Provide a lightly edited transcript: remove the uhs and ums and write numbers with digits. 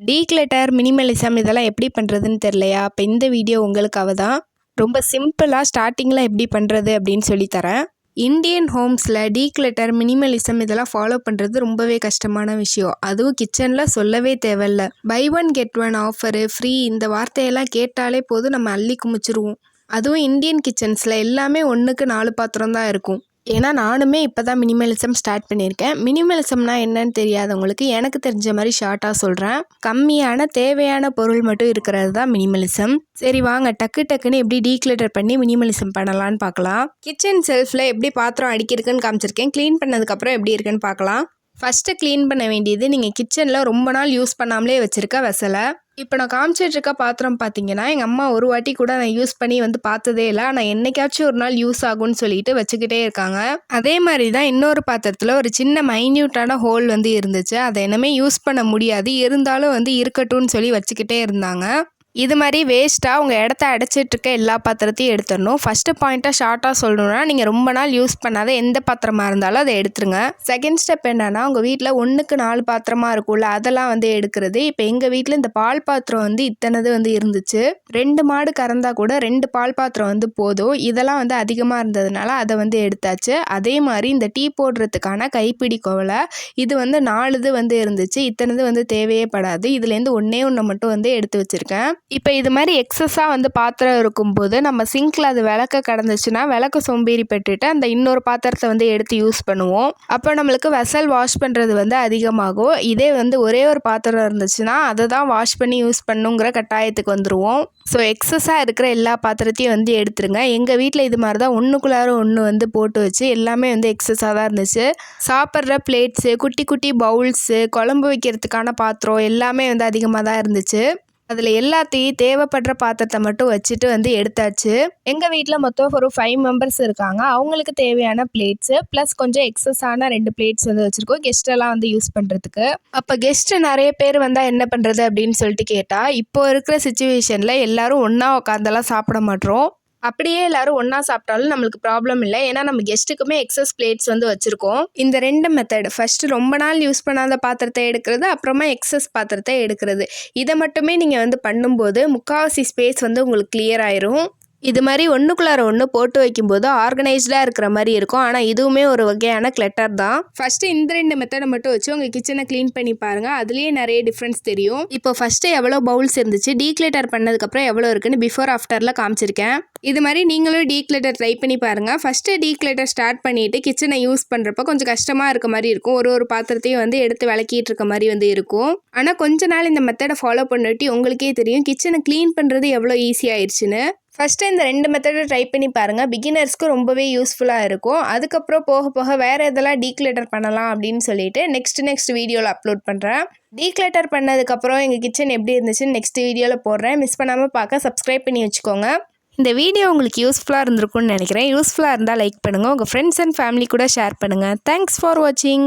Declutter, minimalism இதெல்லாம் எப்படி பண்ணுறதுன்னு தெரியலையா? அப்போ இந்த வீடியோ உங்களுக்காக தான். ரொம்ப சிம்பிளாக ஸ்டார்டிங்கில் எப்படி பண்ணுறது அப்படின்னு சொல்லித்தரேன். இந்தியன் ஹோம்ஸில் டீக்ளட்டர், மினிமலிசம் இதெல்லாம் ஃபாலோ பண்ணுறது ரொம்பவே கஷ்டமான விஷயம். அதுவும் கிச்சனில் சொல்லவே தேவையில்ல. Buy one get one offer, free இந்த வார்த்தையெல்லாம் கேட்டாலே போதும் நம்ம அள்ளி குமிச்சிருவோம். அதுவும் இந்தியன் கிச்சன்ஸில் எல்லாமே 1க்கு 4 பாத்திரம் தான் இருக்கும். ஏன்னா நானுமே இப்போ தான் மினிமலிசம் ஸ்டார்ட் பண்ணியிருக்கேன். மினிமலிசம்னா என்னன்னு தெரியாதவங்களுக்கு எனக்கு தெரிஞ்ச மாதிரி ஷார்ட்டாக சொல்கிறேன். கம்மியான தேவையான பொருள் மட்டும் இருக்கிறது தான் மினிமலிசம். சரி வாங்க டக்குன்னு எப்படி டீக்ளட்டர் பண்ணி மினிமலிசம் பண்ணலான்னு பார்க்கலாம். கிச்சன் செல்ஃபில் எப்படி பாத்திரம் அடுக்கியிருக்குன்னு காமிச்சிருக்கேன். க்ளீன் பண்ணதுக்கப்புறம் எப்படி இருக்குன்னு பார்க்கலாம். ஃபஸ்ட்டு க்ளீன் பண்ண வேண்டியது நீங்கள் கிச்சனில் ரொம்ப நாள் யூஸ் பண்ணாமலே வச்சுருக்க வெசலை. இப்போ நான் காமிச்சிட்ருக்க பாத்திரம் பார்த்தீங்கன்னா எங்கள் அம்மா ஒரு வாட்டி கூட நான் யூஸ் பண்ணி பார்த்ததே இல்லை. ஆனால் என்னைக்காச்சும் ஒரு நாள் யூஸ் ஆகும்னு சொல்லிட்டு வச்சுக்கிட்டே இருக்காங்க. அதே மாதிரி தான் இன்னொரு பாத்திரத்தில் ஒரு சின்ன மைன்யூட்டான ஹோல் இருந்துச்சு. அதை என்னமே யூஸ் பண்ண முடியாது, இருந்தாலும் இருக்கட்டும்னு சொல்லி வச்சுக்கிட்டே இருந்தாங்க. இது மாதிரி வேஸ்ட்டாக உங்கள் இடத்த அடைச்சிட்ருக்க எல்லா பாத்திரத்தையும் எடுத்துடணும். ஃபஸ்ட்டு பாயிண்ட்டாக ஷார்ட்டாக சொல்லணுன்னா நீங்கள் ரொம்ப நாள் யூஸ் பண்ணாத எந்த பாத்திரமாக இருந்தாலும் அதை எடுத்துருங்க. செகண்ட் ஸ்டெப் என்னென்னா உங்கள் வீட்டில் 1க்கு 4 பாத்திரமாக இருக்கும்ல அதெல்லாம் எடுக்கிறது. இப்போ எங்கள் வீட்டில் இந்த பால் பாத்திரம் இத்தனது இருந்துச்சு. 2 மாடு கறந்தா கூட 2 பால் பாத்திரம் போதும். இதெல்லாம் அதிகமாக இருந்ததுனால அதை எடுத்தாச்சு. அதே மாதிரி இந்த டீ போடுறதுக்கான கைப்பிடி கோவலை இது 4 இருந்துச்சு. இத்தனது தேவையே படாது. இதுலேருந்து ஒன்றே மட்டும் எடுத்து வச்சுருக்கேன். இப்போ இது மாதிரி எக்ஸஸாக பாத்திரம் இருக்கும்போது நம்ம சிங்கில் அது விளக்க கடந்துச்சுன்னா விளக்க சோம்பேறி பட்டுட்டு அந்த இன்னொரு பாத்திரத்தை எடுத்து யூஸ் பண்ணுவோம். அப்போ நம்மளுக்கு வெசல் வாஷ் பண்ணுறது அதிகமாகும். இதே ஒரே ஒரு பாத்திரம் இருந்துச்சுன்னா அதை தான் வாஷ் பண்ணி யூஸ் பண்ணுங்கிற கட்டாயத்துக்கு வந்துடுவோம். ஸோ எக்ஸஸாக இருக்கிற எல்லா பாத்திரத்தையும் எடுத்துருங்க. எங்கள் வீட்டில் இது மாதிரி தான் ஒன்றுக்குள்ளார ஒன்று போட்டு வச்சு எல்லாமே எக்ஸஸாக தான் இருந்துச்சு. சாப்பிட்ற பிளேட்ஸு, குட்டி குட்டி பவுல்ஸு, குழம்பு வைக்கிறதுக்கான பாத்திரம் எல்லாமே அதிகமாக தான் இருந்துச்சு. அதில் எல்லாத்தையும் தேவைப்படுற பாத்திரத்தை மட்டும் வச்சுட்டு எடுத்தாச்சு. எங்கள் வீட்டில் மொத்தம் ஒரு 5 மெம்பர்ஸ் இருக்காங்க. அவங்களுக்கு தேவையான பிளேட்ஸு ப்ளஸ் கொஞ்சம் எக்ஸஸான 2 பிளேட்ஸ் வச்சுருக்கோம் கெஸ்ட்டெல்லாம் யூஸ் பண்ணுறதுக்கு. அப்போ கெஸ்ட்டு நிறைய பேர் வந்தால் என்ன பண்ணுறது அப்படின்னு சொல்லிட்டு கேட்டால், இப்போ இருக்கிற சுச்சுவேஷனில் எல்லோரும் ஒன்றா உட்காந்தெல்லாம் சாப்பிட மாட்டோம். அப்படியே எல்லாரும் ஒன்றா சாப்பிட்டாலும் நம்மளுக்கு ப்ராப்ளம் இல்லை. ஏன்னா நம்ம கெஸ்ட்டுக்குமே எக்ஸஸ் பிளேட்ஸ் வச்சுருக்கோம். இந்த 2 மெத்தட், ஃபஸ்ட்டு ரொம்ப நாள் யூஸ் பண்ணாத பாத்திரத்தை எடுக்கிறது, அப்புறமா எக்ஸஸ் பாத்திரத்தை எடுக்கிறது. இதை மட்டுமே நீங்கள் பண்ணும்போது முக்கால்வாசி ஸ்பேஸ் உங்களுக்கு கிளியர் ஆயிரும். இது மாதிரி ஒன்றுக்குள்ளார ஒன்று போட்டு வைக்கும்போது ஆர்கனைஸ்டாக இருக்கிற மாதிரி இருக்கும். ஆனால் இதுவுமே ஒரு வகையான கிளட்டர் தான். ஃபஸ்ட்டு இந்த 2 மெத்தடை மட்டும் வச்சு உங்கள் கிச்சனை க்ளீன் பண்ணி பாருங்கள். அதுலேயே நிறைய டிஃப்ரென்ஸ் தெரியும். இப்போ ஃபஸ்ட்டு எவ்வளோ பவுல்ஸ் இருந்துச்சு, டீக்ளட்டர் பண்ணதுக்கப்புறம் எவ்வளோ இருக்குன்னு பிஃபோர் ஆஃப்டரில் காமிச்சிருக்கேன். இது மாதிரி நீங்களும் டீக்ளட்டர் ட்ரை பண்ணி பாருங்கள். ஃபஸ்ட்டு டீக்ளட்டர் ஸ்டார்ட் பண்ணிவிட்டு கிச்சனை யூஸ் பண்ணுறப்ப கொஞ்சம் கஷ்டமாக இருக்க மாதிரி இருக்கும். ஒரு பாத்திரத்தையும் எடுத்து விளக்கிட்டு இருக்க மாதிரி இருக்கும். ஆனால் கொஞ்ச நாள் இந்த மெத்தடை ஃபாலோ பண்ணிட்டு உங்களுக்கே தெரியும் கிச்சனை க்ளீன் பண்ணுறது எவ்வளோ ஈஸியாகிடுச்சுன்னு. ஃபஸ்ட்டு இந்த 2 மெத்தடை ட்ரை பண்ணி பாருங்கள். பிகினர்ஸ்க்கு ரொம்பவே யூஸ்ஃபுல்லாக இருக்கும். அதுக்கப்புறம் போக போக வேறு எதெல்லாம் டீக்ளட்டர் பண்ணலாம் அப்படின்னு சொல்லிட்டு நெக்ஸ்ட் வீடியோவில் அப்லோட் பண்ணுறேன். டீக்ளட்டர் பண்ணதுக்கப்புறம் எங்கள் கிச்சன் எப்படி இருந்துச்சுன்னு நெக்ஸ்ட் வீடியோவில் போடுறேன். மிஸ் பண்ணாமல் பார்க்க சப்ஸ்கிரைப் பண்ணி வச்சுக்கோங்க. இந்த வீடியோ உங்களுக்கு யூஸ்ஃபுல்லாக இருந்திருக்கும்னு நினைக்கிறேன். யூஸ்ஃபுல்லாக இருந்தால் லைக் பண்ணுங்கள். உங்கள் ஃப்ரெண்ட்ஸ் அண்ட் ஃபேமிலி கூட ஷேர் பண்ணுங்கள். தேங்க்ஸ் ஃபார் வாட்சிங்.